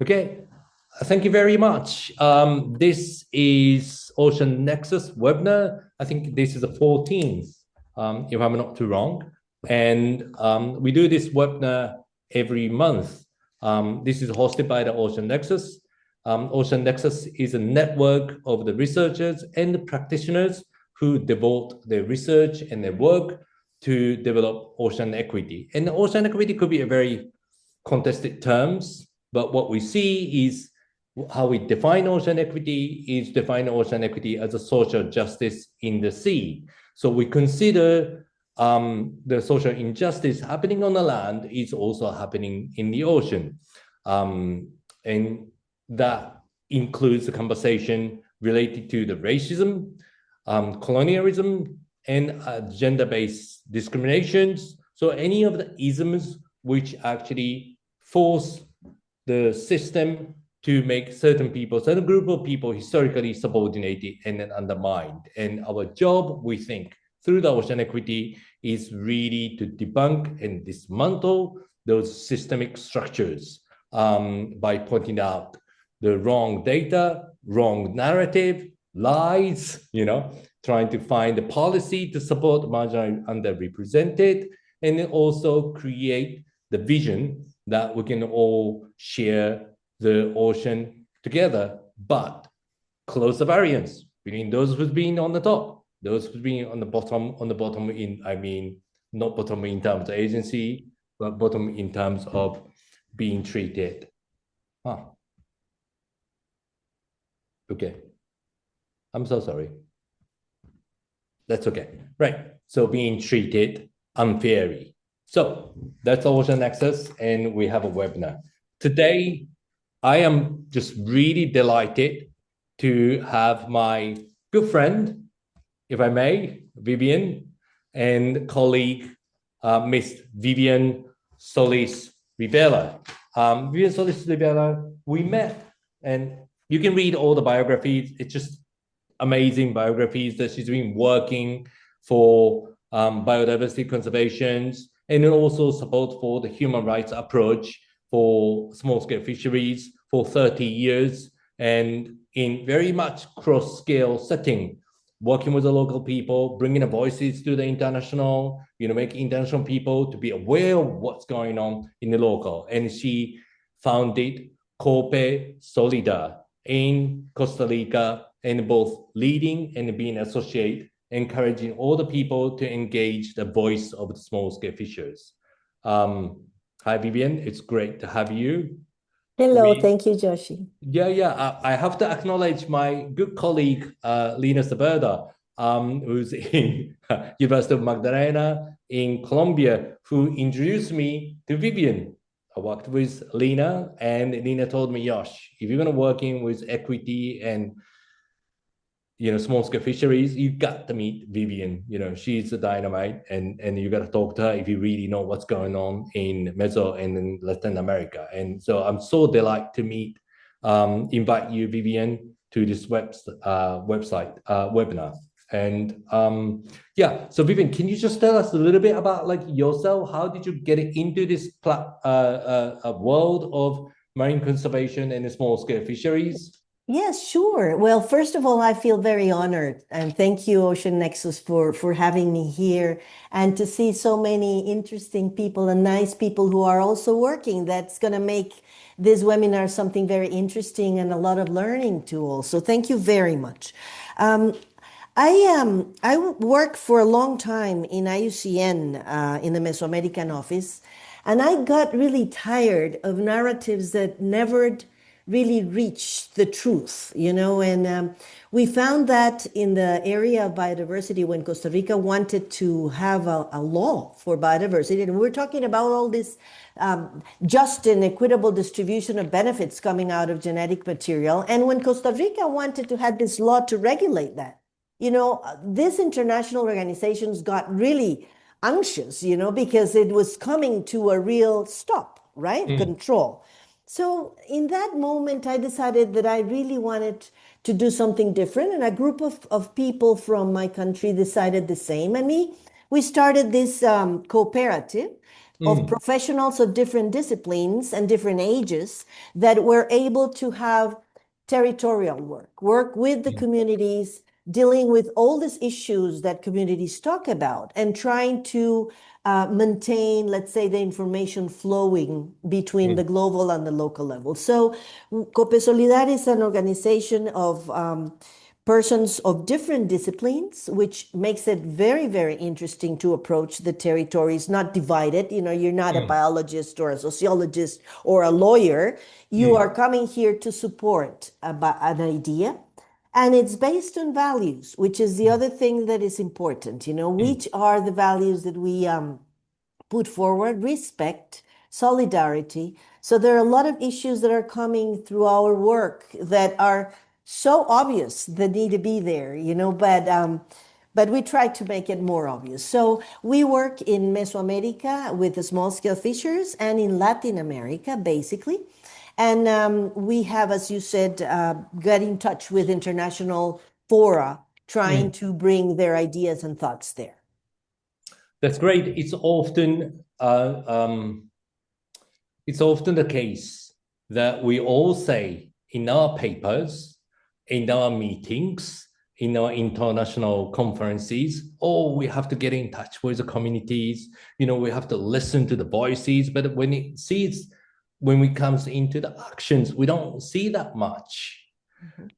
Okay, thank you very much. This is Ocean Nexus webinar. I think this is the 14th, if I'm not too wrong. And we do this webinar every month. This is hosted by the Ocean Nexus. Ocean Nexus is a network of the researchers and the practitioners who devote their research and their work to develop ocean equity. And ocean equity could be a very contested terms, but what we see is how we define ocean equity is define ocean equity as a social justice in the sea. So we consider the social injustice happening on the land is also happening in the ocean. And that includes the conversation related to the racism, colonialism, and gender-based discriminations. So any of the isms which actually force the system to make certain people, certain group of people historically subordinated and then undermined. And our job, we think, through the ocean equity is really to debunk and dismantle those systemic structures by pointing out the wrong data, wrong narrative, lies, trying to find a policy to support marginalized, underrepresented, and then also create the vision that we can all share the ocean together, but close the variance between those who've been on the top, those who've been on the bottom not bottom in terms of agency, but bottom in terms of being treated. Okay. I'm so sorry. That's okay. Right. So being treated unfairly. So that's Ocean Nexus, and we have a webinar. Today, I am just really delighted to have my good friend, if I may, Vivienne, and colleague, Miss Vivienne Solís Rivera. Vivienne Solís Rivera, we met, and you can read all the biographies. It's just amazing biographies that she's been working for biodiversity conservation, and then also support for the human rights approach for small-scale fisheries for 30 years, and in very much cross-scale setting, working with the local people, bringing the voices to the international, making international people to be aware of what's going on in the local. And she founded Cope Solidar in Costa Rica, and both leading and being associate, encouraging all the people to engage the voice of the small-scale fishers. Hi, Vivienne. It's great to have you. Hello, thank you, Joshi. Yeah. I have to acknowledge my good colleague, Lina Saberda, who's in University of Magdalena in Colombia, who introduced me to Vivienne. I worked with Lina, and Lina told me, Yosh, if you're going to work in with equity and small-scale fisheries, you got to meet Vivienne. She's a dynamite, and you got to talk to her if you really know what's going on in Meso and in Latin America. And so I'm so delighted to invite you, Vivienne, to this website webinar. And so Vivienne, can you just tell us a little bit about yourself? How did you get into this world of marine conservation and small-scale fisheries? Yes, sure. Well, first of all, I feel very honored, and thank you, Ocean Nexus, for having me here, and to see so many interesting people and nice people who are also working. That's going to make this webinar something very interesting and a lot of learning tools. So thank you very much. I worked for a long time in IUCN in the Mesoamerican office, and I got really tired of narratives that never really reach the truth, and we found that in the area of biodiversity, when Costa Rica wanted to have a law for biodiversity, and we're talking about all this just and equitable distribution of benefits coming out of genetic material, and when Costa Rica wanted to have this law to regulate that, these international organizations got really anxious, because it was coming to a real stop, right? Control. So in that moment, I decided that I really wanted to do something different. And a group of people from my country decided the same. And we started this cooperative of professionals of different disciplines and different ages that were able to have territorial work with the communities, dealing with all these issues that communities talk about, and trying to maintain, let's say, the information flowing between the global and the local level. So Cope Solidar is an organization of persons of different disciplines, which makes it very, very interesting to approach the territories, not divided. You know, you're not a biologist or a sociologist or a lawyer. You are coming here to support an idea. And it's based on values, which is the other thing that is important. You know, which are the values that we put forward? Respect, solidarity. So there are a lot of issues that are coming through our work that are so obvious that need to be there, you know, but we try to make it more obvious. So we work in Mesoamerica with the small-scale fishers and in Latin America, basically. And we have, as you said, got in touch with international fora, trying to bring their ideas and thoughts there. That's great. It's often the case that we all say in our papers, in our meetings, in our international conferences, oh, we have to get in touch with the communities, you know, we have to listen to the voices. But when it comes into the actions, we don't see that much.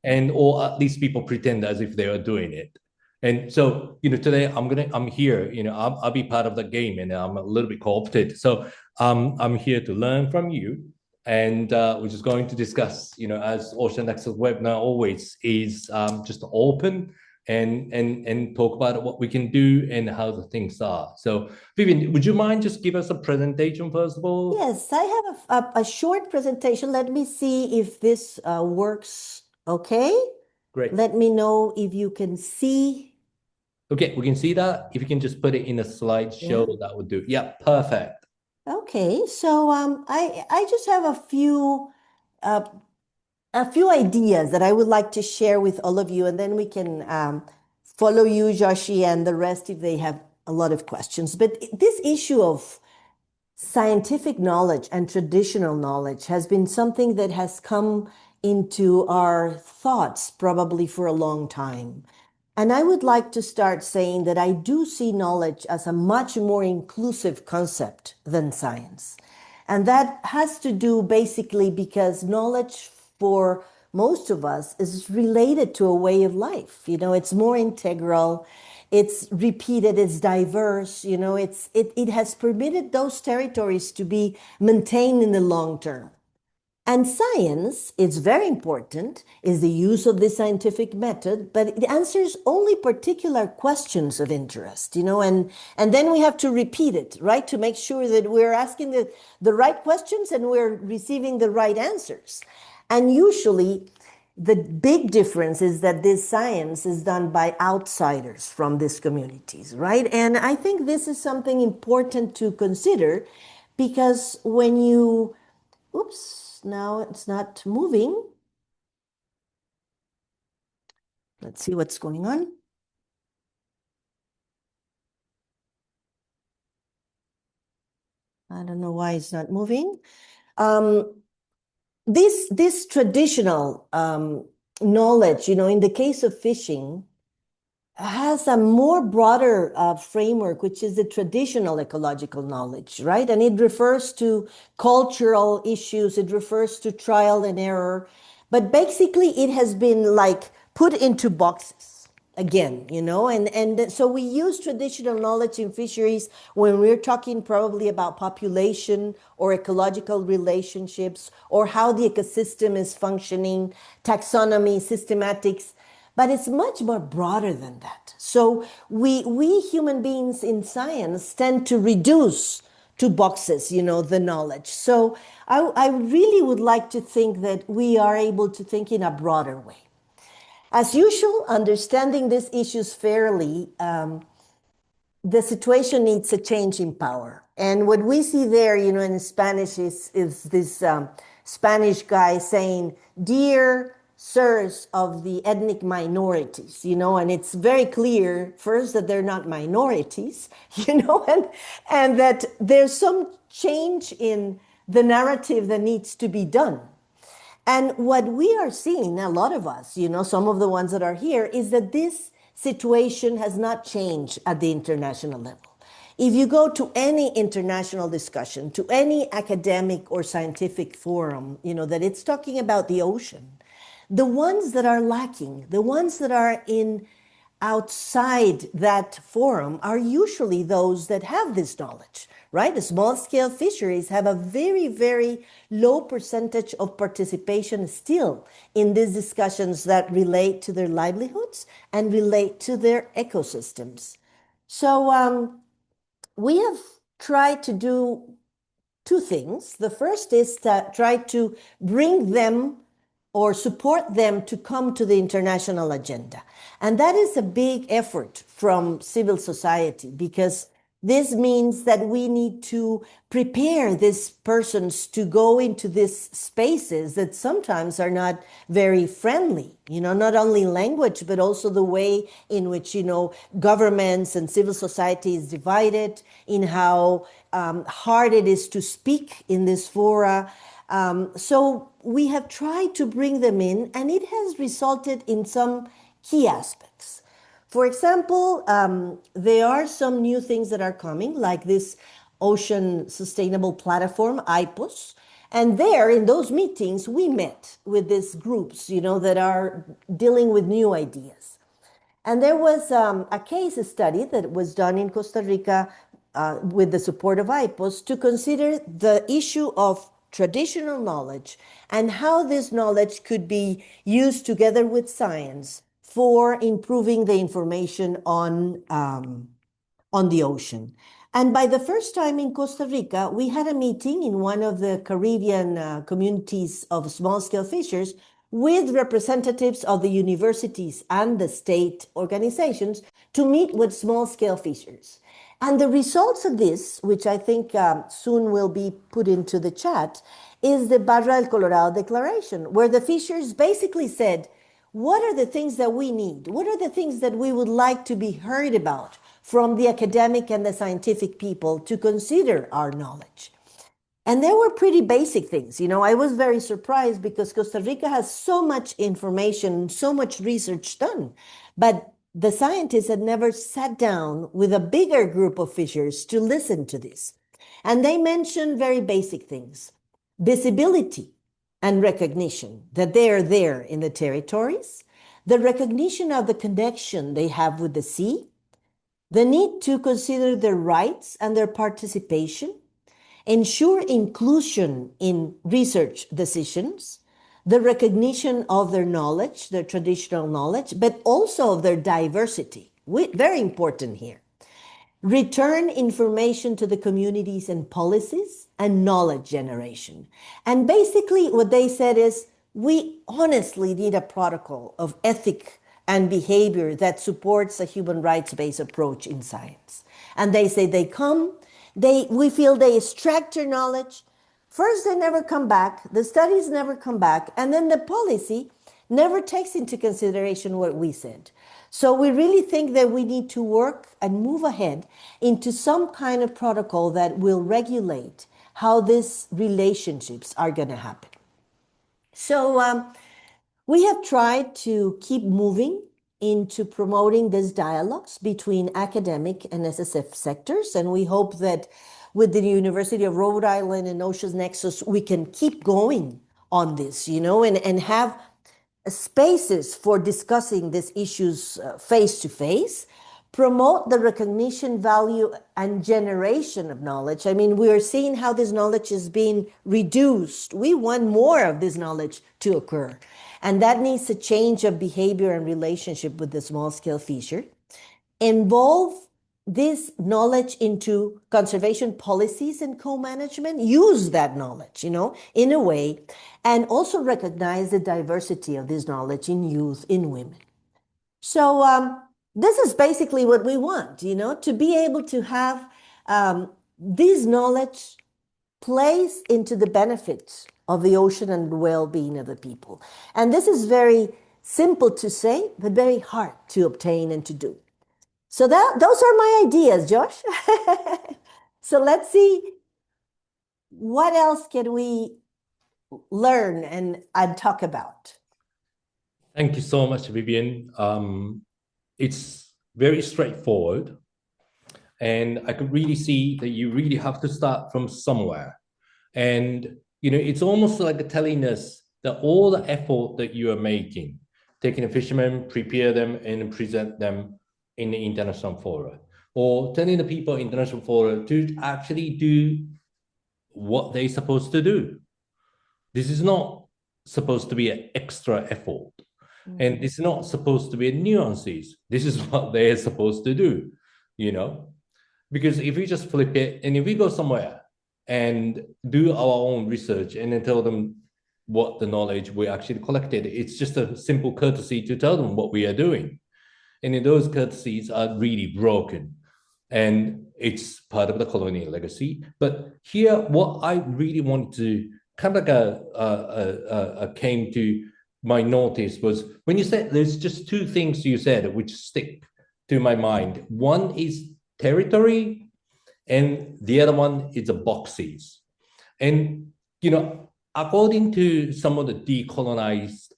And or at least people pretend as if they are doing it. And so, you know, today I'm here, you know, I'll be part of the game, and I'm a little bit co-opted. So I'm here to learn from you. And we're just going to discuss, you know, as Ocean Nexus webinar always is, just open and talk about what we can do and how the things are. So Vivienne, would you mind just give us a presentation first of all? Yes, I have a short presentation. Let me see if this works. Okay. Great. Let me know if you can see. Okay, we can see that. If you can just put it in a slideshow, that would do. Yeah, perfect. Okay, so I just have a few ideas that I would like to share with all of you, and then we can follow you, Joshi, and the rest if they have a lot of questions. But this issue of scientific knowledge and traditional knowledge has been something that has come into our thoughts probably for a long time. And I would like to start saying that I do see knowledge as a much more inclusive concept than science. And that has to do basically because knowledge for most of us is related to a way of life. You know, it's more integral, it's repeated, it's diverse, you know, it has permitted those territories to be maintained in the long term. And science, it's very important, is the use of the scientific method, but it answers only particular questions of interest, you know, and then we have to repeat it, right, to make sure that we're asking the right questions and we're receiving the right answers. And usually the big difference is that this science is done by outsiders from these communities, right? And I think this is something important to consider because when you, oops, now it's not moving. Let's see what's going on. I don't know why it's not moving. This traditional knowledge, you know, in the case of fishing, has a more broader framework, which is the traditional ecological knowledge, right? And it refers to cultural issues, it refers to trial and error, but basically it has been like put into boxes again, you know, and so we use traditional knowledge in fisheries when we're talking probably about population or ecological relationships or how the ecosystem is functioning, taxonomy, systematics. But it's much more broader than that. So we human beings in science tend to reduce to boxes, you know, the knowledge. So I really would like to think that we are able to think in a broader way. As usual, understanding these issues fairly, the situation needs a change in power. And what we see there, you know, in Spanish is this Spanish guy saying, dear sirs of the ethnic minorities, and it's very clear first that they're not minorities, and that there's some change in the narrative that needs to be done. And what we are seeing, a lot of us, some of the ones that are here, is that this situation has not changed at the international level. If you go to any international discussion, to any academic or scientific forum, that it's talking about the ocean, the ones that are lacking, the ones that are outside that forum are usually those that have this knowledge, right? The small-scale fisheries have a very, very low percentage of participation still in these discussions that relate to their livelihoods and relate to their ecosystems. So we have tried to do two things. The first is to try to bring them or support them to come to the international agenda. And that is a big effort from civil society, because this means that we need to prepare these persons to go into these spaces that sometimes are not very friendly, not only language, but also the way in which, governments and civil society is divided, in how hard it is to speak in this fora. So we have tried to bring them in, and it has resulted in some key aspects. For example, there are some new things that are coming, like this Ocean Sustainable Platform, IPOS. And there, in those meetings, we met with these groups, that are dealing with new ideas. And there was a case study that was done in Costa Rica with the support of IPOS to consider the issue of traditional knowledge and how this knowledge could be used together with science for improving the information on the ocean. And by the first time in Costa Rica, we had a meeting in one of the Caribbean communities of small-scale fishers with representatives of the universities and the state organizations to meet with small-scale fishers. And the results of this, which I think soon will be put into the chat, is the Barra del Colorado Declaration, where the fishers basically said, what are the things that we need? What are the things that we would like to be heard about from the academic and the scientific people to consider our knowledge? And there were pretty basic things. I was very surprised because Costa Rica has so much information, so much research done, but the scientists had never sat down with a bigger group of fishers to listen to this. And they mentioned very basic things: visibility and recognition, that they are there in the territories, the recognition of the connection they have with the sea, the need to consider their rights and their participation, ensure inclusion in research decisions, the recognition of their knowledge, their traditional knowledge, but also of their diversity. Very important here. Return information to the communities and policies, and knowledge generation. And basically what they said is, we honestly need a protocol of ethic and behavior that supports a human rights-based approach in science. And they say we feel they extract your knowledge. First, they never come back. The studies never come back. And then the policy never takes into consideration what we said. So we really think that we need to work and move ahead into some kind of protocol that will regulate how these relationships are going to happen. So we have tried to keep moving into promoting these dialogues between academic and SSF sectors. And we hope that with the University of Rhode Island and Oceans Nexus, we can keep going on this, and have spaces for discussing these issues face to face, promote the recognition, value, and generation of knowledge. I mean, we are seeing how this knowledge is being reduced. We want more of this knowledge to occur. And that needs a change of behavior and relationship with the small-scale fisher. Involve this knowledge into conservation policies and co-management. Use that knowledge, in a way, and also recognize the diversity of this knowledge in youth, in women. So this is basically what we want, to be able to have this knowledge placed into the benefits of the ocean and the well-being of the people. And this is very simple to say, but very hard to obtain and to do. So those are my ideas, Josh. So let's see what else can we learn and talk about. Thank you so much, Vivienne. It's very straightforward. And I could really see that you really have to start from somewhere. And, it's almost like telling us that all the effort that you are making, taking a fisherman, prepare them, and present them in the international fora, or telling the people in international fora to actually do what they're supposed to do. This is not supposed to be an extra effort. And it's not supposed to be nuances. This is what they're supposed to do, Because if we just flip it, and if we go somewhere and do our own research and then tell them what the knowledge we actually collected, it's just a simple courtesy to tell them what we are doing. And then those courtesies are really broken. And it's part of the colonial legacy. But here, what I really want to kind of like came to my notice was when you said there's just two things you said which stick to my mind. One is territory, and the other one is the boxes. And, according to some of the decolonized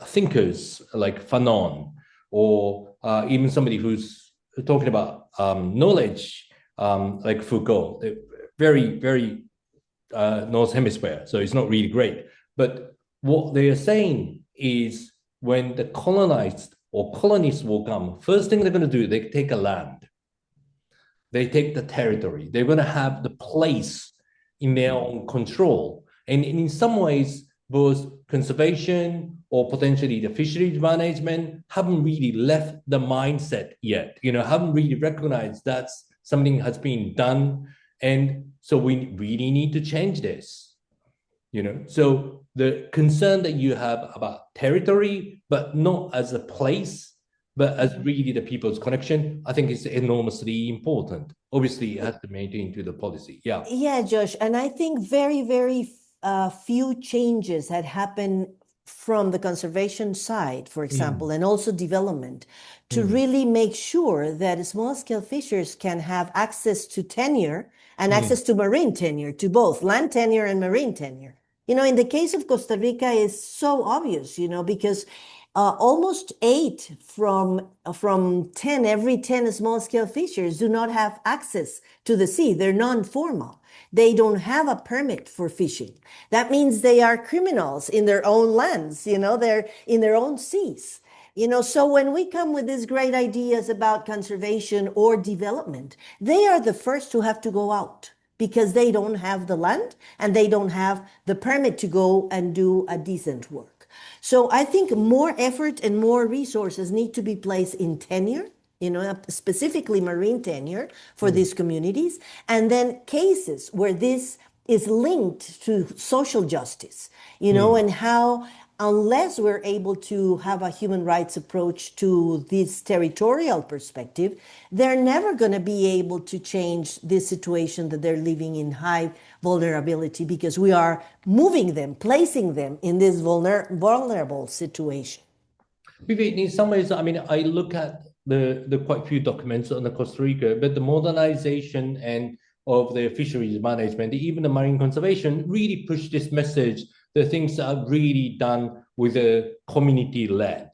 thinkers like Fanon, or even somebody who's talking about knowledge, like Foucault, very, very North Hemisphere, so it's not really great. But what they are saying is when the colonized or colonists will come, first thing they're going to do, they take a land. They take the territory. They're going to have the place in their own control. And in some ways, both conservation or potentially the fisheries management haven't really left the mindset yet, haven't really recognized that something has been done. And so we really need to change this, So the concern that you have about territory, but not as a place, but as really the people's connection, I think is enormously important. Obviously, it has to maintain to the policy. Yeah. Yeah, Josh. And I think very, very few changes had happened from the conservation side, for example, and also development to really make sure that small-scale fishers can have access to tenure and access to marine tenure, to both land tenure and marine tenure. In the case of Costa Rica, is so obvious, because almost 8 from 10, every 10 small-scale fishers do not have access to the sea. They're non-formal. They don't have a permit for fishing. That means they are criminals in their own lands, they're in their own seas. So when we come with these great ideas about conservation or development, they are the first to have to go out because they don't have the land and they don't have the permit to go and do a decent work. So I think more effort and more resources need to be placed in tenure, specifically marine tenure for these communities, and then cases where this is linked to social justice, and how, unless we're able to have a human rights approach to this territorial perspective, they're never going to be able to change this situation that they're living in high vulnerability, because we are moving them, placing them in this vulnerable situation. In some ways, I look at the quite few documents on the Costa Rica, but the modernization and of the fisheries management, even the marine conservation, really push this message that things are really done with a community-led.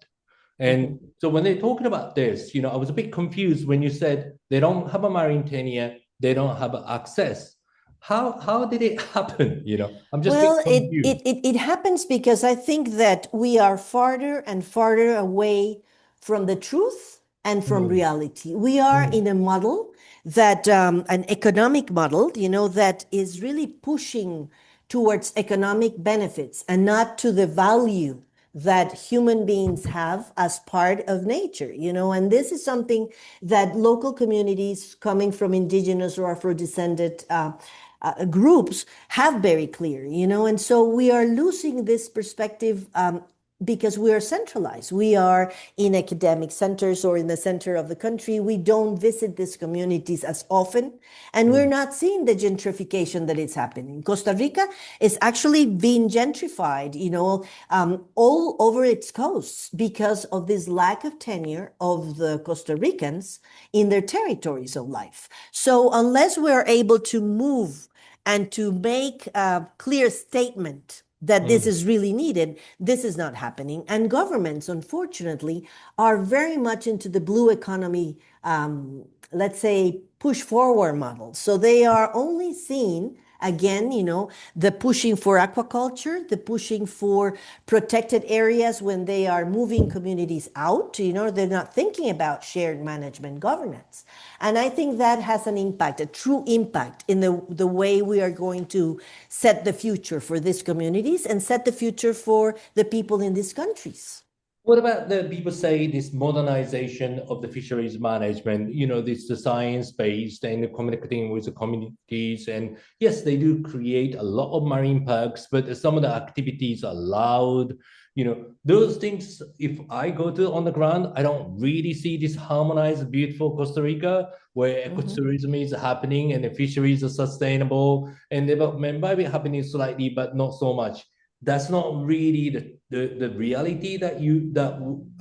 And so when they're talking about this, I was a bit confused when you said they don't have a marine tenure, they don't have access. How did it happen? I'm just well, confused. it happens because I think that we are farther and farther away from the truth and from reality. We are in a model that an economic model, that is really pushing towards economic benefits and not to the value that human beings have as part of nature, and this is something that local communities coming from indigenous or afrodescendant groups have very clear, and so we are losing this perspective because we are centralized. We are in academic centers or in the center of the country. We don't visit these communities as often, and we're not seeing the gentrification that is happening. Costa Rica is actually being gentrified, all over its coasts because of this lack of tenure of the Costa Ricans in their territories of life. So unless we're able to move and to make a clear statement that this is really needed, this is not happening. And governments, unfortunately, are very much into the blue economy, let's say, push forward model. So they are only seeing, again, the pushing for aquaculture, the pushing for protected areas when they are moving communities out. They're not thinking about shared management governance. And I think that has an impact, a true impact in the way we are going to set the future for these communities and set the future for the people in these countries. What about the people say this modernization of the fisheries management, this the science-based and communicating with the communities. And yes, they do create a lot of marine parks, but some of the activities are allowed. Those things, if I go to on the ground, I don't really see this harmonized, beautiful Costa Rica where ecotourism is happening and the fisheries are sustainable and development might be happening slightly, but not so much. That's not really the reality that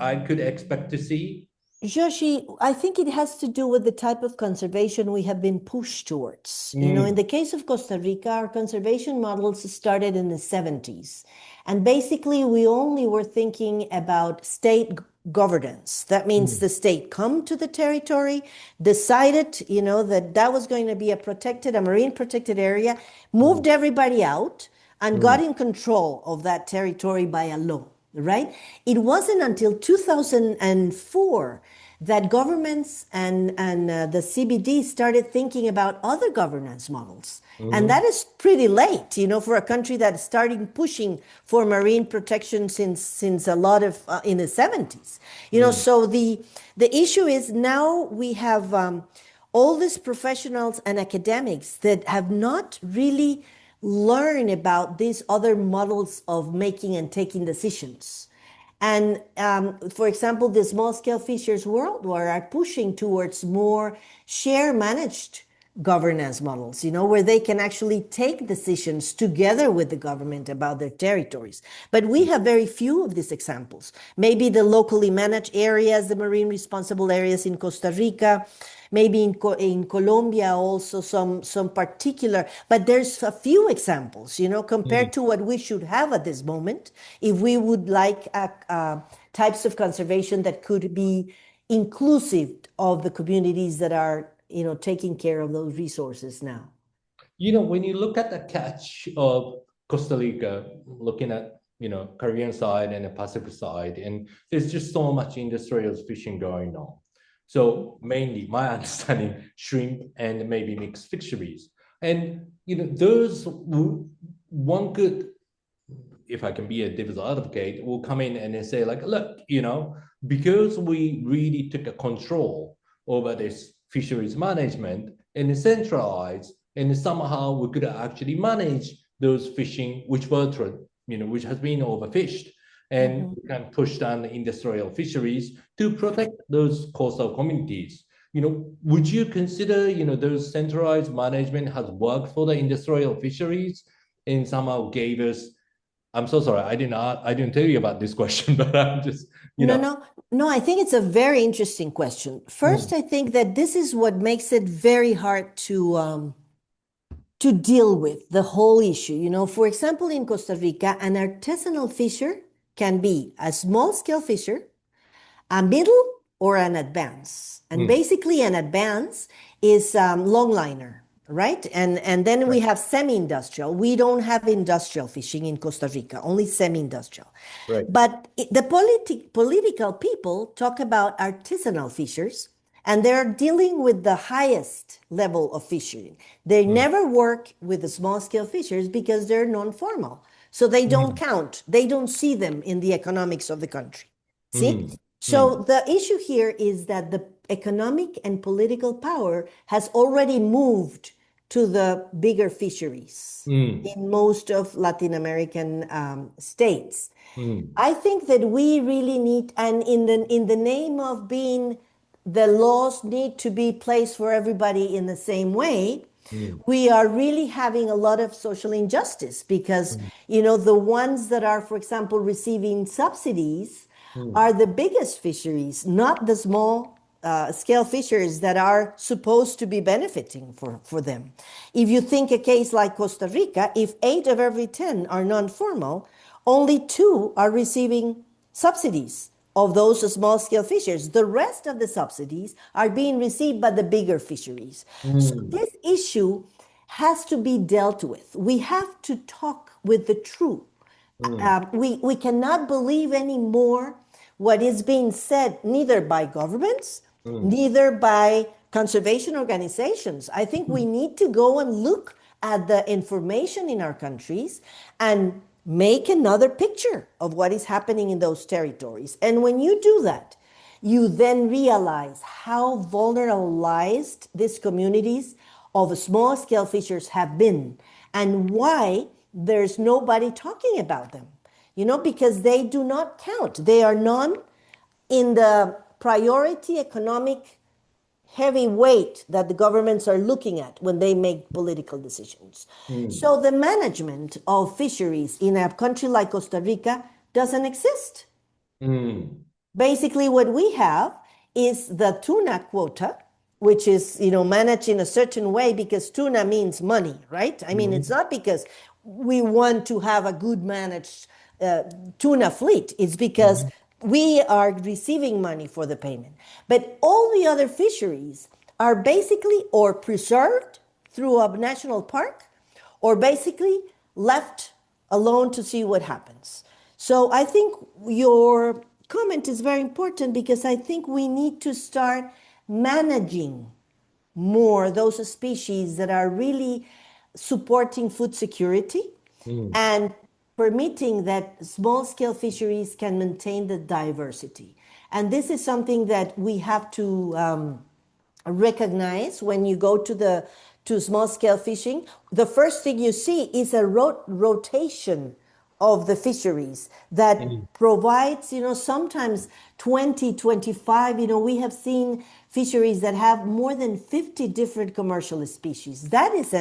I could expect to see. Joshi, I think it has to do with the type of conservation we have been pushed towards. In the case of Costa Rica, our conservation models started in the 70s. And basically, we only were thinking about state governance. That means the state come to the territory, decided, that was going to be a marine protected area, moved everybody out, and got in control of that territory by a law, right? It wasn't until 2004 that governments and the CBD started thinking about other governance models. And that is pretty late, for a country that's starting pushing for marine protection since a lot of, in the 70s. So the issue is now we have all these professionals and academics that have not really learn about these other models of making and taking decisions. And for example, the small-scale fishers worldwide are pushing towards more share-managed governance models, where they can actually take decisions together with the government about their territories. But we have very few of these examples. Maybe the locally managed areas, the marine responsible areas in Costa Rica, maybe in Colombia also some particular, but there's a few examples, compared to what we should have at this moment if we would like types of conservation that could be inclusive of the communities that are, taking care of those resources now. When you look at the catch of Costa Rica, looking at, Caribbean side and the Pacific side, and there's just so much industrial fishing going on. So mainly my understanding, shrimp and maybe mixed fisheries. And, those one could, if I can be a devil's advocate, will come in and say like, look, because we really took a control over this fisheries management and centralized, and somehow we could actually manage those fishing, which has been overfished. And we can push down the industrial fisheries to protect those coastal communities. Would you consider, those centralized management has worked for the industrial fisheries and somehow gave us, I'm so sorry, I didn't tell you about this question, but I'm just, No, I think it's a very interesting question. First, I think that this is what makes it very hard to deal with the whole issue. For example, in Costa Rica, an artisanal fisher can be a small-scale fisher, a middle, or an advance. And basically, an advance is longliner, right? And then we have semi-industrial. We don't have industrial fishing in Costa Rica, only semi-industrial. Right. But the political people talk about artisanal fishers, and they're dealing with the highest level of fishing. They never work with the small-scale fishers because they're non-formal. So they don't count. They don't see them in the economics of the country. See? So the issue here is that the economic and political power has already moved to the bigger fisheries in most of Latin American states. I think that we really need, and in the name of being, the laws need to be placed for everybody in the same way. We are really having a lot of social injustice because, the ones that are, for example, receiving subsidies are the biggest fisheries, not the small scale fisheries that are supposed to be benefiting for them. If you think a case like Costa Rica, if 8 of every 10 are non-formal, only 2 are receiving subsidies of those small scale fisheries. The rest of the subsidies are being received by the bigger fisheries. So this issue has to be dealt with. We have to talk with the truth. We cannot believe anymore what is being said, neither by governments, neither by conservation organizations. I think we need to go and look at the information in our countries and make another picture of what is happening in those territories. And when you do that, you then realize how vulnerabilized these communities of small scale fishers have been and why there's nobody talking about them, because they do not count. They are not in the priority economic heavy weight that the governments are looking at when they make political decisions. So the management of fisheries in a country like Costa Rica doesn't exist. Basically, what we have is the tuna quota, which is, managed in a certain way because tuna means money, right? I mean, it's not because we want to have a good managed tuna fleet. It's because we are receiving money for the payment. But all the other fisheries are basically or preserved through a national park or basically left alone to see what happens. So I think your comment is very important because I think we need to start managing more those species that are really supporting food security and permitting that small-scale fisheries can maintain the diversity. And this is something that we have to recognize when you go to small-scale fishing. The first thing you see is a rotation of the fisheries that provides, sometimes 20, 25, we have seen fisheries that have more than 50 different commercial species. That is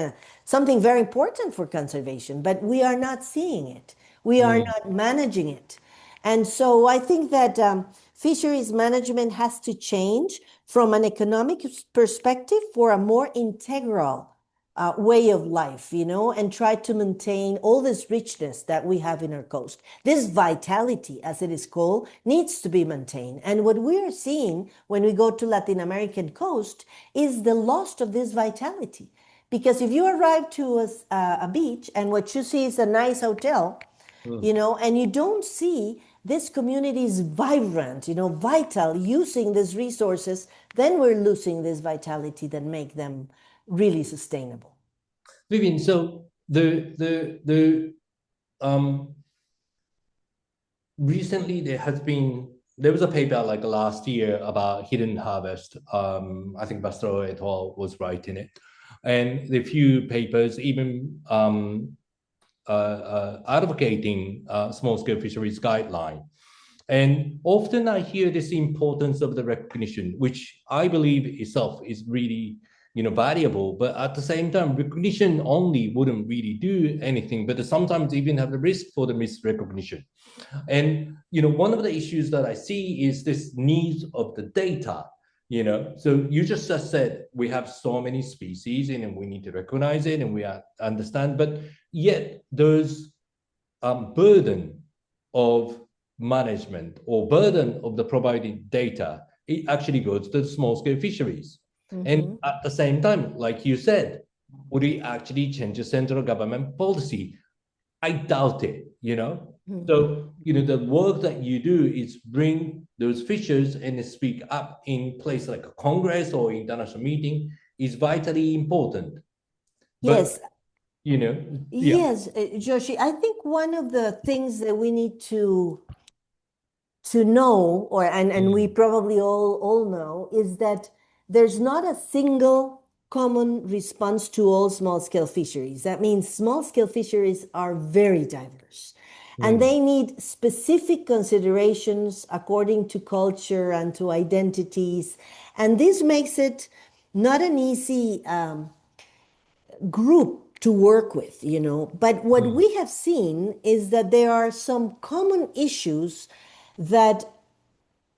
something very important for conservation, but we are not seeing it. We are not managing it. And so I think that fisheries management has to change from an economic perspective for a more integral way of life, and try to maintain all this richness that we have in our coast. This vitality, as it is called, needs to be maintained. And what we are seeing when we go to Latin American coast is the loss of this vitality. Because if you arrive to a beach and what you see is a nice hotel, and you don't see this community is vibrant, vital, using these resources, then we're losing this vitality that make them really sustainable. Vivienne, so recently there was a paper like last year about hidden harvest. I think Bastro et al. Was writing it, and the few papers even advocating small-scale fisheries guideline. And often I hear this importance of the recognition, which I believe itself is really, valuable. But at the same time, recognition only wouldn't really do anything, but sometimes even have the risk for the misrecognition. And, one of the issues that I see is this need of the data. So you just said we have so many species and we need to recognize it and we understand, but yet there's burden of management or burden of the provided data. It actually goes to small-scale fisheries. And at the same time, like you said, would we actually change the central government policy? I doubt it, So, the work that you do is bring those fishers and speak up in place like a Congress or international meeting is vitally important. But, Yes. Yes, Joshi, I think one of the things that we need to know, and we probably all know, is that there's not a single common response to all small-scale fisheries. That means small-scale fisheries are very diverse. And they need specific considerations according to culture and to identities. And this makes it not an easy group to work with, you know. But what we have seen is that there are some common issues that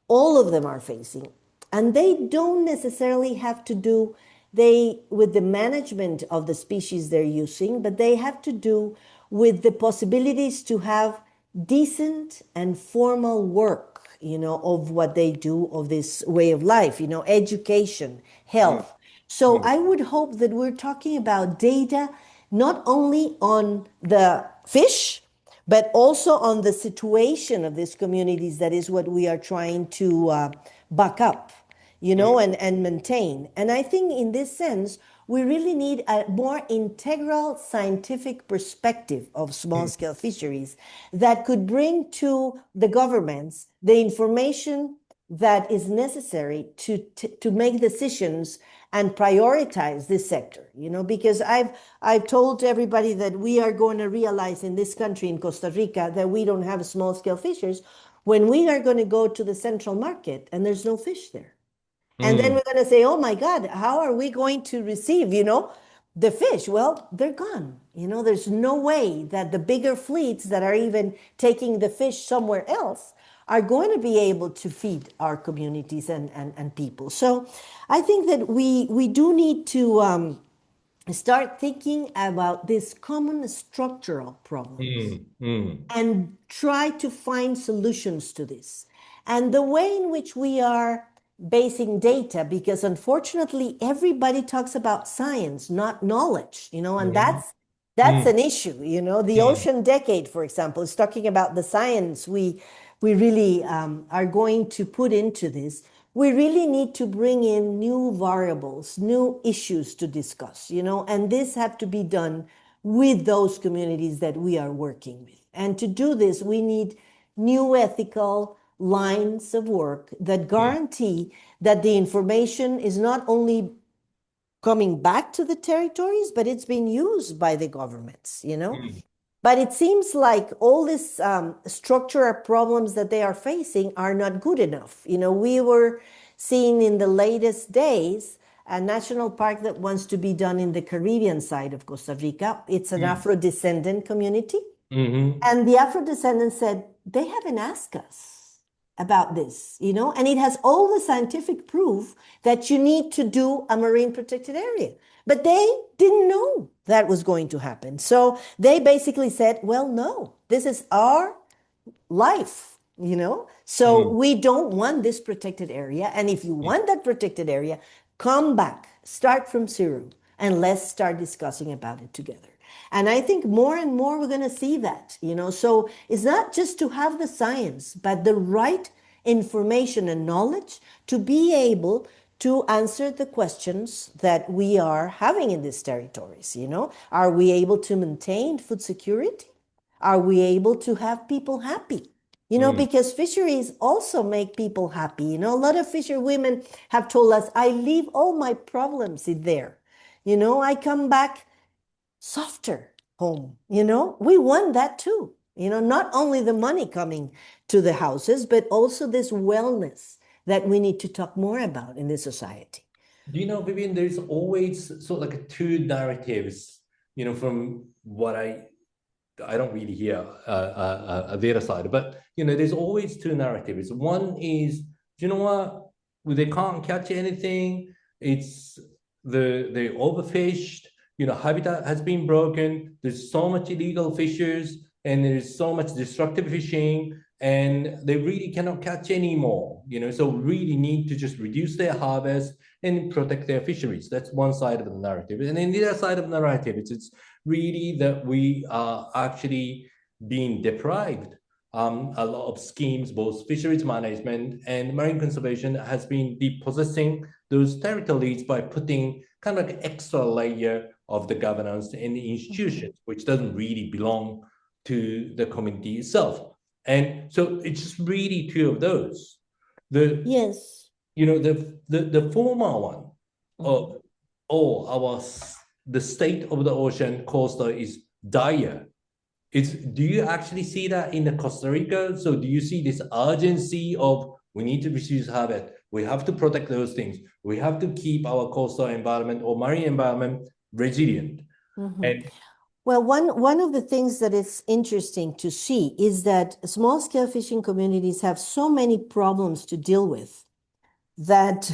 all of them are facing. And they don't necessarily have to do with the management of the species they're using, but they have to do with the possibilities to have decent and formal work, you know, of what they do, of this way of life, you know, education, health. So I would hope that we're talking about data not only on the fish, but also on the situation of these communities. That is what we are trying to back up, you know, and maintain. And I think in this sense, we really need a more integral scientific perspective of small-scale fisheries that could bring to the governments the information that is necessary to make decisions and prioritize this sector, you know, because I've told everybody that we are going to realize in this country, in Costa Rica, that we don't have small-scale fishers when we are going to go to the central market and there's no fish there. And then we're going to say, oh my God, how are we going to receive, you know, the fish? Well, they're gone. You know, there's no way that the bigger fleets that are even taking the fish somewhere else are going to be able to feed our communities and people. So I think that we do need to start thinking about these common structural problems and try to find solutions to this. And the way in which we are basing data, because unfortunately everybody talks about science, not knowledge, you know, and that's an issue, you know. The Ocean Decade, for example, is talking about the science we really are going to put into this. We really need to bring in new variables, new issues to discuss, you know, and this have to be done with those communities that we are working with. And to do this, we need new ethical lines of work that guarantee that the information is not only coming back to the territories, but it's being used by the governments, you know. But it seems like all these structural problems that they are facing are not good enough. You know, we were seeing in the latest days a national park that wants to be done in the Caribbean side of Costa Rica. It's an afrodescendent community. And the afrodescendants said, they haven't asked us about this, you know, and it has all the scientific proof that you need to do a marine protected area. But they didn't know that was going to happen. So they basically said, well, no, this is our life, you know, so we don't want this protected area. And if you want that protected area, come back, start from zero, and let's start discussing about it together. And I think more and more we're going to see that, you know. So it's not just to have the science, but the right information and knowledge to be able to answer the questions that we are having in these territories, you know. Are we able to maintain food security? Are we able to have people happy? You know, because fisheries also make people happy. You know, a lot of fisher women have told us, I leave all my problems in there. You know, I come back softer home, you know. We want that too, you know, not only the money coming to the houses, but also this wellness that we need to talk more about in this society. Do you know, Vivienne, there's always sort of like two narratives, you know, from what I don't really hear the other side, but, you know, there's always two narratives. One is, you know what, well, they can't catch anything. It's they're overfished. You know, habitat has been broken. There's so much illegal fishers, and there's so much destructive fishing, and they really cannot catch anymore. You know, so really need to just reduce their harvest and protect their fisheries. That's one side of the narrative. And then the other side of the narrative, it's really that we are actually being deprived. A lot of schemes, both fisheries management and marine conservation, has been depossessing those territories by putting kind of like an extra layer of the governance and the institutions, which doesn't really belong to the community itself. And so it's just really two of those. Yes. You know, the former one of oh, the state of the ocean coastal is dire. Do you actually see that in the Costa Rica? So do you see this urgency of we need to reduce habit, we have to protect those things, we have to keep our coastal environment or marine environment resilient? And Well, one of the things that is interesting to see is that small scale fishing communities have so many problems to deal with that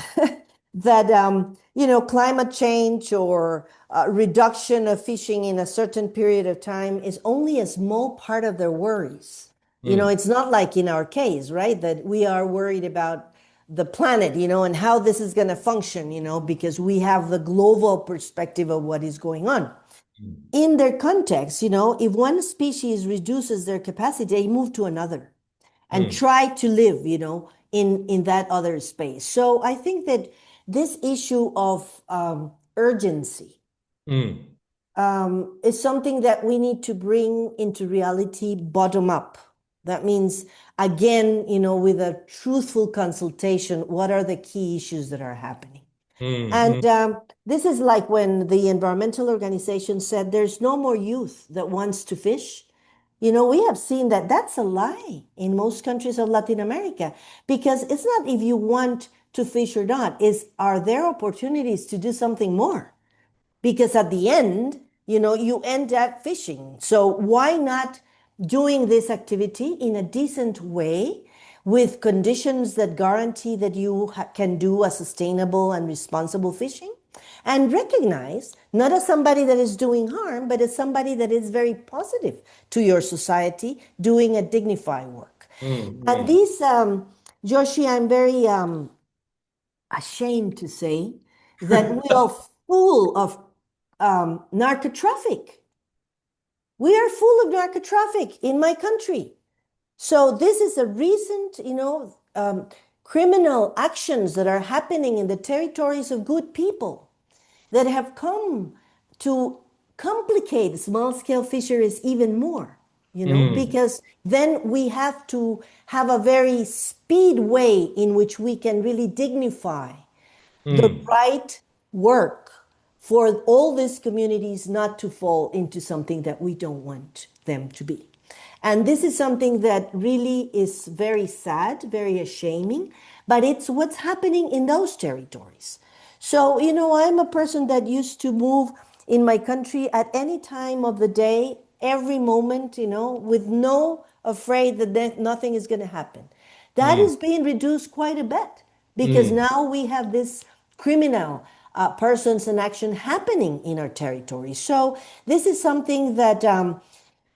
climate change or reduction of fishing in a certain period of time is only a small part of their worries. It's not like in our case, right, that we are worried about the planet, and how this is going to function, because we have the global perspective of what is going on. In their context, if one species reduces their capacity, they move to another and try to live, in that other space. So I think that this issue of urgency is something that we need to bring into reality bottom up. That means, again, with a truthful consultation, what are the key issues that are happening? And this is like when the environmental organization said there's no more youth that wants to fish. We have seen that that's a lie in most countries of Latin America, because it's not if you want to fish or not, are there opportunities to do something more? Because at the end, you end up fishing. So why not doing this activity in a decent way with conditions that guarantee that you can do a sustainable and responsible fishing? And recognize not as somebody that is doing harm, but as somebody that is very positive to your society, doing a dignified work. And these, Joshi, I'm very ashamed to say that we are full of narco traffic. We are full of narco traffic in my country. So this is a recent, criminal actions that are happening in the territories of good people that have come to complicate small-scale fisheries even more, because then we have to have a very speed way in which we can really dignify the right work for all these communities not to fall into something that we don't want them to be. And this is something that really is very sad, very shaming, but it's what's happening in those territories. So, I'm a person that used to move in my country at any time of the day, every moment, with no afraid that nothing is going to happen. That is being reduced quite a bit because now we have this criminal persons and action happening in our territory. So this is something that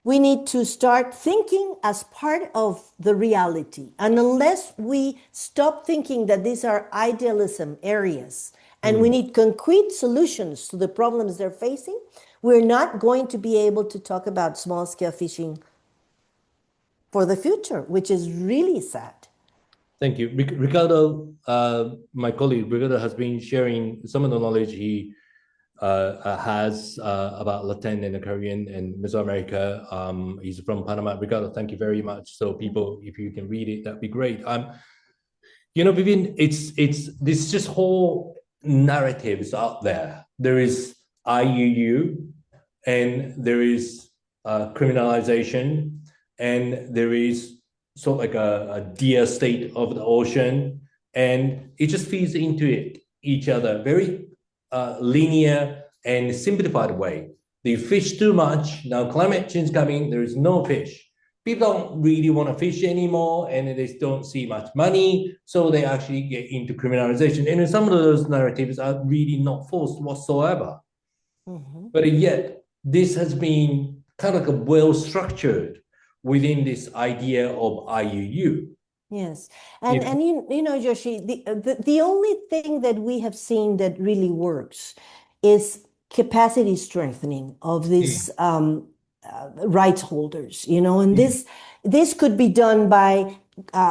we need to start thinking as part of the reality. And unless we stop thinking that these are idealism areas and we need concrete solutions to the problems they're facing, we're not going to be able to talk about small-scale fishing for the future, which is really sad. Thank you. Ricardo, my colleague, Ricardo has been sharing some of the knowledge he has about Latin and the Caribbean and Mesoamerica. He's from Panama. Ricardo, thank you very much. So people, if you can read it, that'd be great. Vivienne, it's this just whole narratives out there. There is IUU, and there is criminalization, and there is sort of like a dear state of the ocean, and it just feeds into each other very linear and simplified way. They fish too much. Now climate change coming, there is no fish. People don't really want to fish anymore, and they don't see much money, so they actually get into criminalization. And some of those narratives are really not false whatsoever. But yet, this has been kind of like a well-structured within this idea of IUU. Yes. And Joshi, the only thing that we have seen that really works is capacity strengthening of these rights holders, and this could be done by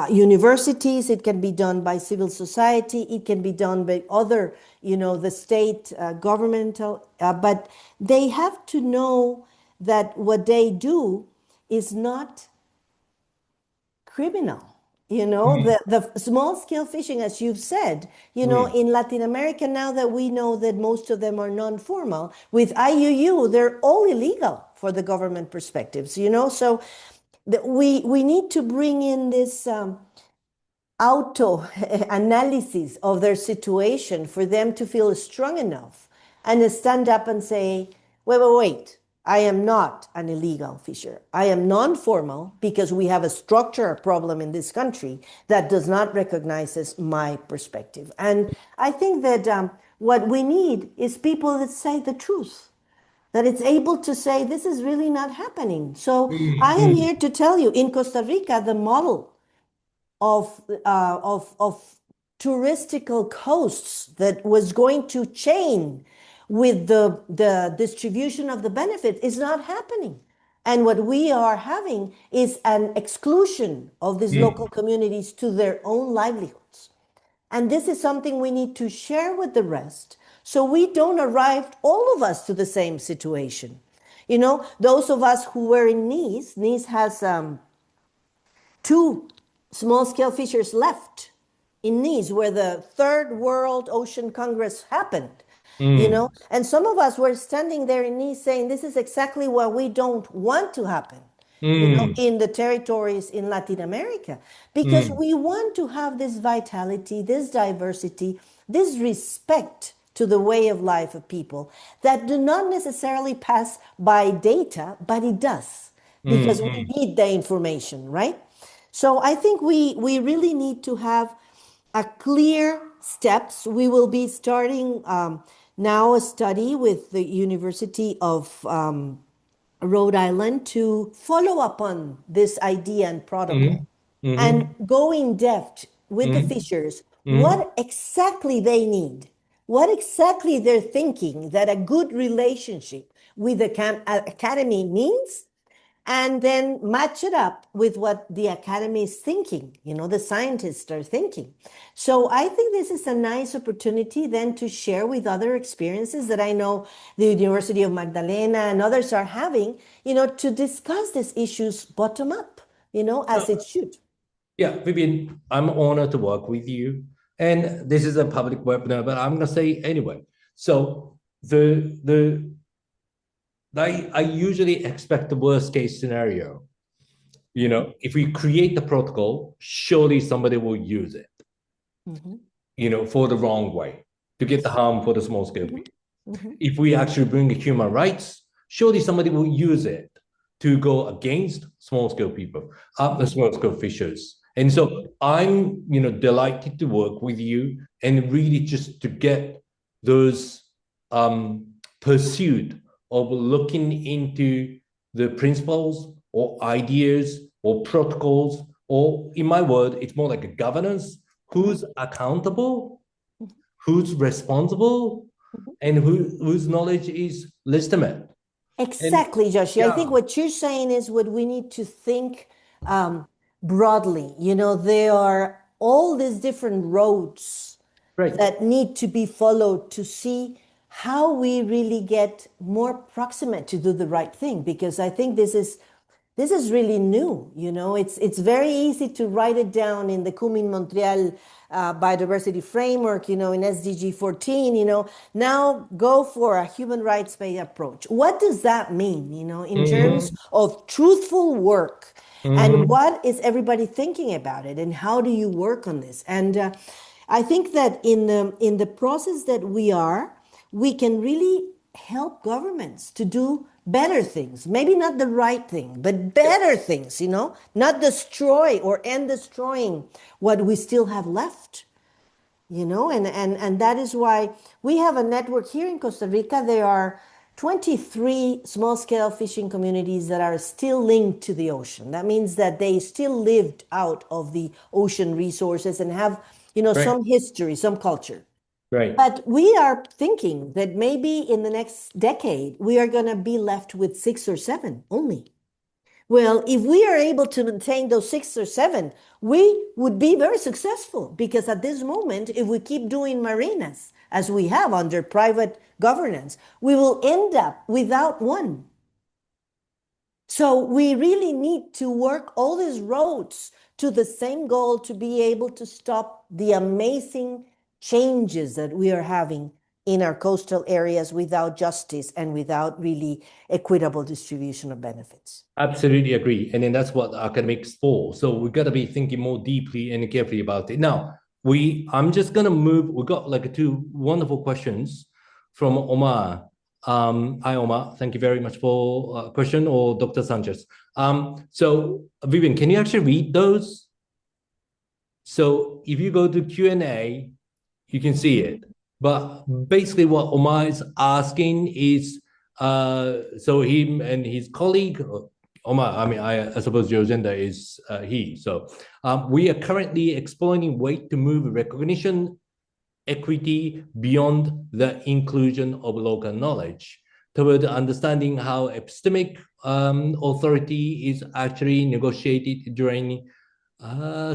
universities, it can be done by civil society, it can be done by other, the state governmental, but they have to know that what they do is not criminal. You know, the small scale fishing, as you've said, you know, in Latin America, now that we know that most of them are non-formal, with IUU, they're all illegal for the government perspectives, you know. So we need to bring in this auto analysis of their situation for them to feel strong enough and stand up and say, wait, I am not an illegal fisher. I am non-formal because we have a structural problem in this country that does not recognize my perspective. And I think that what we need is people that say the truth, that it's able to say, this is really not happening. So I am here to tell you, in Costa Rica, the model of touristical coasts that was going to chain with the distribution of the benefit is not happening. And what we are having is an exclusion of these local communities to their own livelihoods. And this is something we need to share with the rest so we don't arrive, all of us, to the same situation. You know, those of us who were in Nice has two small-scale fishers left in Nice, where the Third World Ocean Congress happened. You know, and some of us were standing there in Nice saying, this is exactly what we don't want to happen, you know, in the territories in Latin America, because we want to have this vitality, this diversity, this respect to the way of life of people that do not necessarily pass by data, but it does, because we need the information, right? So I think we really need to have a clear steps. We will be starting now a study with the University of Rhode Island to follow up on this idea and protocol and go in depth with the fishers, what exactly they need, what exactly they're thinking that a good relationship with the academy means, and then match it up with what the academy is thinking, you know, the scientists are thinking. So I think this is a nice opportunity then to share with other experiences that I know the University of Magdalena and others are having, you know, to discuss these issues bottom up, you know, as it should. Yeah, Vivienne, I'm honored to work with you. And this is a public webinar, but I'm gonna say anyway. So I usually expect the worst case scenario. You know, if we create the protocol, surely somebody will use it, you know, for the wrong way to get the harm for the small scale people. If we actually bring human rights, surely somebody will use it to go against small scale people, the small scale fishers. And so I'm, you know, delighted to work with you and really just to get those pursuit of looking into the principles or ideas or protocols, or in my word, it's more like a governance, who's accountable, who's responsible, and whose knowledge is legitimate. Exactly, Joshi. I think what you're saying is what we need to think broadly. You know, there are all these different roads that need to be followed to see how we really get more proximate to do the right thing. Because I think this is really new. You know, it's very easy to write it down in the Cumin Montreal biodiversity framework, you know, in SDG 14, you know, now go for a human rights-based approach. What does that mean, you know, in terms of truthful work? And what is everybody thinking about it? And how do you work on this? And I think that in the process that we can really help governments to do better things, maybe not the right thing, but better things, you know, not destroy or end destroying what we still have left, you know, and that is why we have a network here in Costa Rica. There are 23 small-scale fishing communities that are still linked to the ocean. That means that they still lived out of the ocean resources and have, you know, some history, some culture. Right. But we are thinking that maybe in the next decade, we are going to be left with 6 or 7 only. Well, if we are able to maintain those 6 or 7, we would be very successful, because at this moment, if we keep doing marinas as we have under private governance, we will end up without one. So we really need to work all these roads to the same goal to be able to stop the amazing changes that we are having in our coastal areas without justice and without really equitable distribution of benefits. Absolutely agree. And then that's what academics for. So we got to be thinking more deeply and carefully about it. Now, I'm just going to move. We got like two wonderful questions from Omar. Hi, Omar. Thank you very much for question, or Dr. Sanchez. So Vivienne, can you actually read those? So if you go to Q&A, you can see it. But basically what Omar is asking is, so him and his colleague, Omar, I mean, I suppose your gender is he. So we are currently exploring ways to move recognition equity beyond the inclusion of local knowledge toward understanding how epistemic authority is actually negotiated during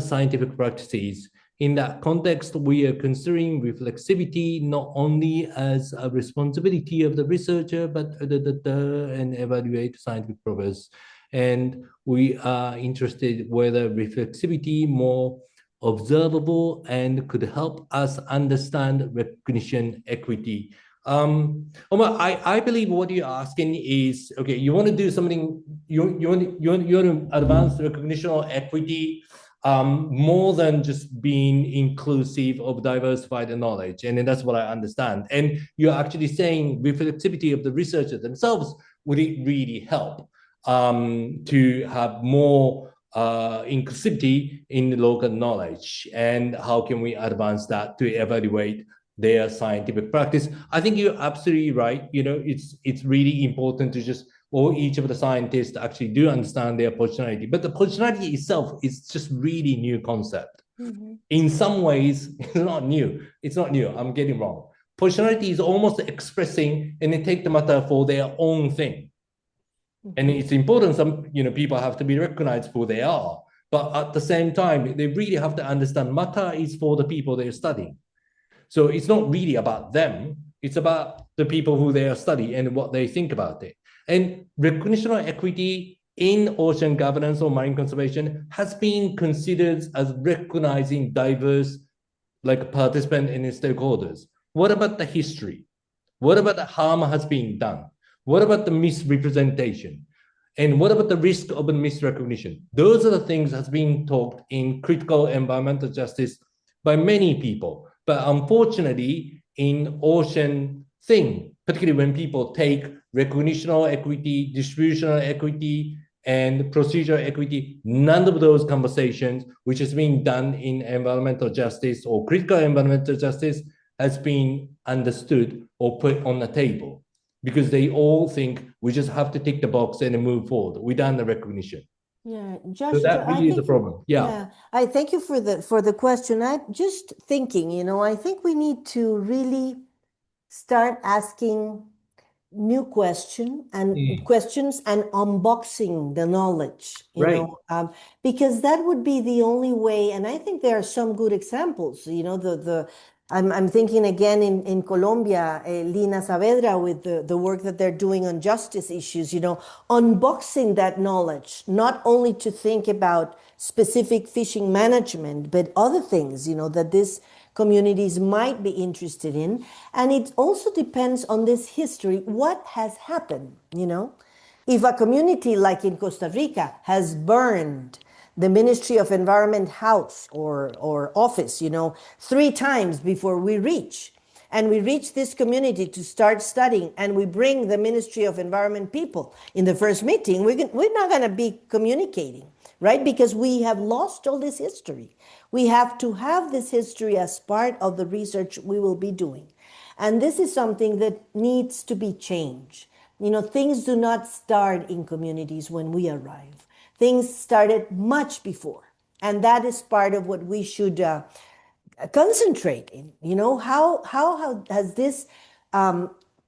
scientific practices. In that context, we are considering reflexivity not only as a responsibility of the researcher, but and evaluate scientific progress. And we are interested whether reflexivity more observable and could help us understand recognition equity. Omar, I believe what you're asking is, okay, you want to do something, you want to advance recognition or equity more than just being inclusive of diversified knowledge. And then that's what I understand. And you're actually saying reflexivity of the researchers themselves would it really help to have more inclusivity in the local knowledge, and how can we advance that to evaluate their scientific practice? I think you're absolutely right. You know, it's really important to just, or each of the scientists actually do understand their positionality, but the positionality itself is just really new concept. In some ways, it's not new. It's not new. I'm getting wrong. Positionality is almost expressing and they take the matter for their own thing. And it's important, some people have to be recognized for who they are, but at the same time they really have to understand matter is for the people they're studying. So it's not really about them, it's about the people who they are studying and what they think about it. And recognition of equity in ocean governance or marine conservation has been considered as recognizing diverse like participants and stakeholders. What about the history? What about the harm has been done? What about the misrepresentation? And what about the risk of misrecognition? Those are the things that's being talked in critical environmental justice by many people. But unfortunately, in ocean thing, particularly when people take recognitional equity, distributional equity, and procedural equity, none of those conversations, which is being done in environmental justice or critical environmental justice, has been understood or put on the table, because they all think we just have to tick the box and move forward without the recognition. Yeah, Josh, So that really is a problem. Yeah. I thank you for the question. I'm just thinking, I think we need to really start asking new questions and unboxing the knowledge, Right. because that would be the only way. And I think there are some good examples, I'm thinking again in Colombia, Lina Saavedra with the work that they're doing on justice issues, unboxing that knowledge, not only to think about specific fishing management, but other things, that these communities might be interested in. And it also depends on this history, what has happened, If a community like in Costa Rica has burned the Ministry of Environment house or office, 3 times before we reach. And we reach this community to start studying, and we bring the Ministry of Environment people in the first meeting. We're not going to be communicating, right? Because we have lost all this history. We have to have this history as part of the research we will be doing. And this is something that needs to be changed. Things do not start in communities when we arrive. Things started much before. And that is part of what we should concentrate in. How has this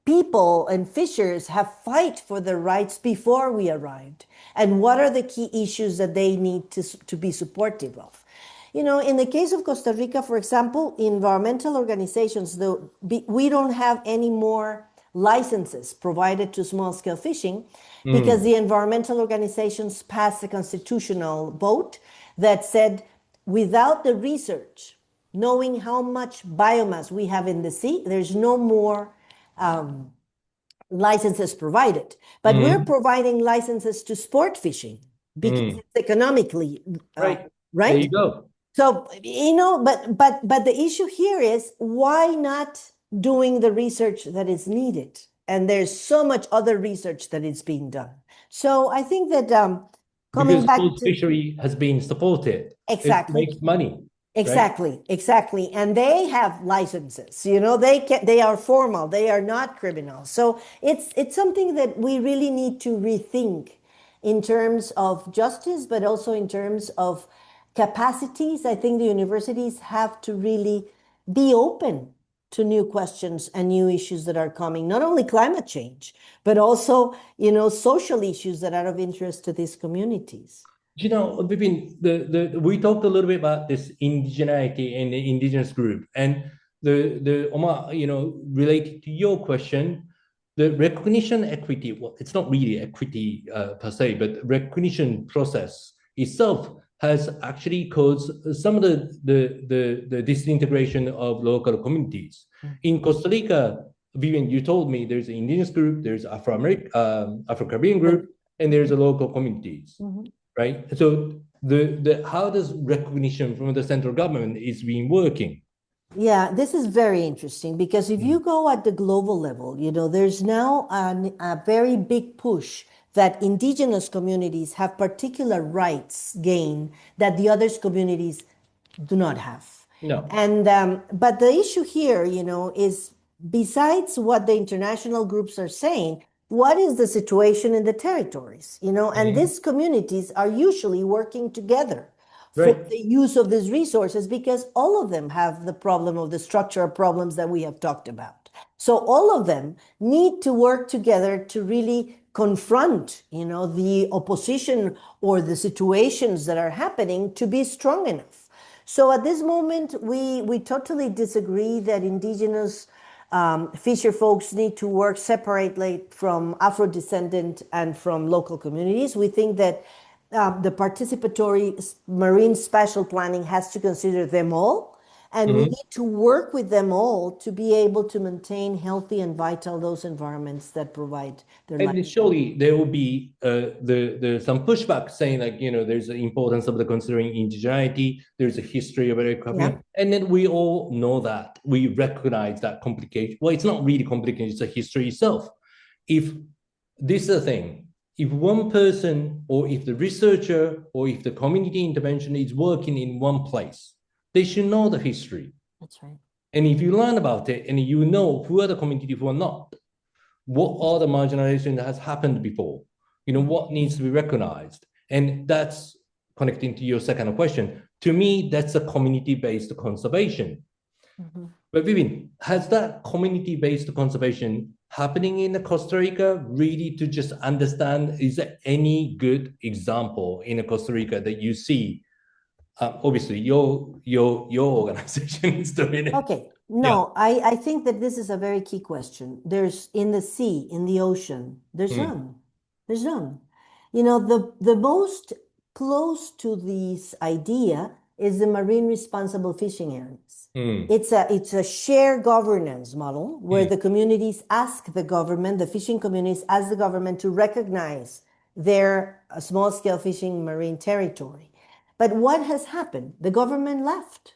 people and fishers have fight for their rights before we arrived? And what are the key issues that they need to be supportive of? In the case of Costa Rica, for example, environmental organizations, we don't have any more licenses provided to small-scale fishing because the environmental organizations passed a constitutional vote that said without the research, knowing how much biomass we have in the sea, there's no more licenses provided. But we're providing licenses to sport fishing because it's economically Right. right. There you go. So, but the issue here is why not doing the research that is needed? And there's so much other research that is being done. So I think that coming Because back sports to fishery has been supported. exactly. It makes money. Exactly, exactly. And they have licenses, they are formal, they are not criminal. So it's something that we really need to rethink in terms of justice, but also in terms of capacities. I think the universities have to really be open to new questions and new issues that are coming, not only climate change, but also, social issues that are of interest to these communities. Vivienne, we talked a little bit about this indigeneity and the indigenous group, and Omar, related to your question, the recognition equity. Well, it's not really equity per se, but recognition process itself has actually caused some of the disintegration of local communities. In Costa Rica, Vivienne, you told me there's an indigenous group, there's Afro-Caribbean group, and there's a local communities. Right? So how does recognition from the central government is being working? Yeah, this is very interesting because if you go at the global level, there's now a very big push that indigenous communities have particular rights gained that the other communities do not have. No. And but the issue here, is besides what the international groups are saying, what is the situation in the territories? And these communities are usually working together for the use of these resources because all of them have the problem of the structural problems that we have talked about. So all of them need to work together to really confront, the opposition or the situations that are happening to be strong enough. So at this moment, we totally disagree that indigenous fisher folks need to work separately from Afro-descendant and from local communities. We think that the participatory marine spatial planning has to consider them all, and we need to work with them all to be able to maintain healthy and vital those environments that provide their life. And surely there will be some pushback saying there's the importance of the considering indigeneity, there's a history of it, and then we all know that, we recognize that complication. Well, it's not really complicated, it's a history itself. If this is a thing, if one person or if the researcher or if the community intervention is working in one place, they should know the history. That's right. And if you learn about it and you know who are the community, who are not, what are the marginalization that has happened before, what needs to be recognized. And that's connecting to your second question. To me, that's a community-based conservation. But Vivienne, has that community-based conservation happening in Costa Rica really to just understand, is there any good example in Costa Rica that you see? Obviously, your organization is doing it. Okay. No, I think that this is a very key question. There's in the sea, in the ocean, there's none. There's none. The most close to this idea is the marine responsible fishing areas. It's a shared governance model where the communities ask the government, the fishing communities ask the government to recognize their small scale fishing marine territory. But what has happened? The government left.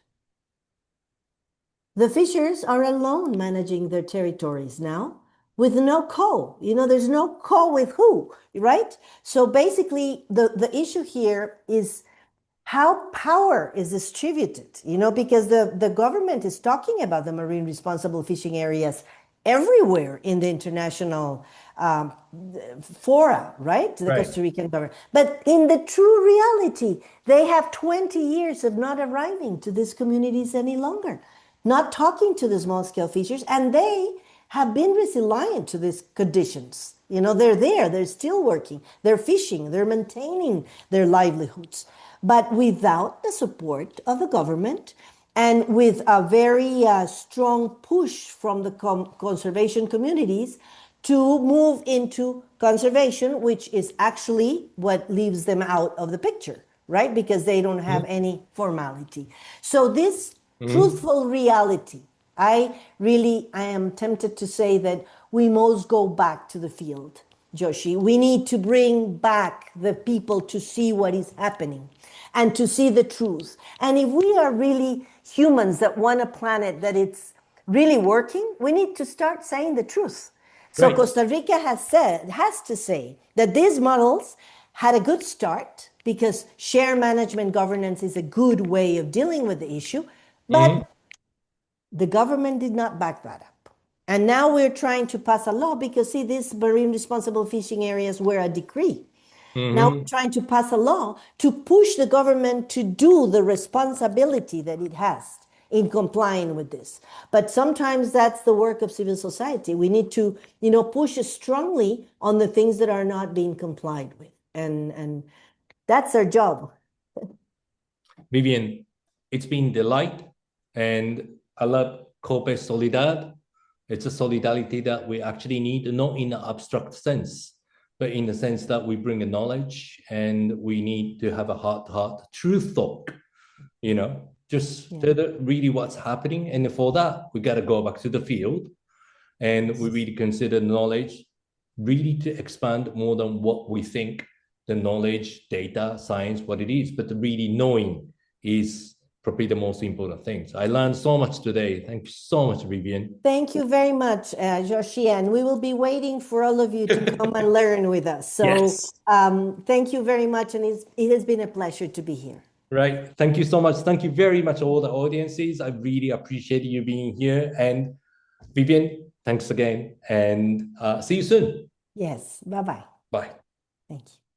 The fishers are alone managing their territories now with no co. There's no co with who, right? So basically, the issue here is how power is distributed, because the government is talking about the marine responsible fishing areas everywhere in the international fora, right? The Costa Rican government. But in the true reality, they have 20 years of not arriving to these communities any longer, not talking to the small scale fishers, and they have been resilient to these conditions. They're there, they're still working, they're fishing, they're maintaining their livelihoods. But without the support of the government, and with a very strong push from the conservation communities to move into conservation, which is actually what leaves them out of the picture, right? Because they don't have any formality. So this truthful reality, I am tempted to say that we must go back to the field, Joshi. We need to bring back the people to see what is happening and to see the truth. And if we are really humans that want a planet that it's really working, we need to start saying the truth. So Right. Costa Rica has to say that these models had a good start because share management governance is a good way of dealing with the issue, but the government did not back that up. And now we're trying to pass a law because, see, these marine responsible fishing areas were a decree. Now we're trying to pass a law to push the government to do the responsibility that it has in complying with this. But sometimes that's the work of civil society. We need to, push strongly on the things that are not being complied with. And that's our job. Vivienne, it's been delight, and I love Cope Solidad. It's a solidarity that we actually need, not in an abstract sense, but in the sense that we bring a knowledge and we need to have a heart-to-heart truth talk, just really what's happening. And for that, we got to go back to the field and we really consider knowledge really to expand more than what we think the knowledge, data, science, what it is, but really knowing is probably the most important things. I learned so much today. Thank you so much, Vivienne. Thank you very much, Joshi, and we will be waiting for all of you to come and learn with us. So Yes. Thank you very much, and it has been a pleasure to be here. Right. Thank you so much. Thank you very much, all the audiences. I really appreciate you being here. And Vivienne, thanks again. And see you soon. Yes. Bye-bye. Bye. Thank you.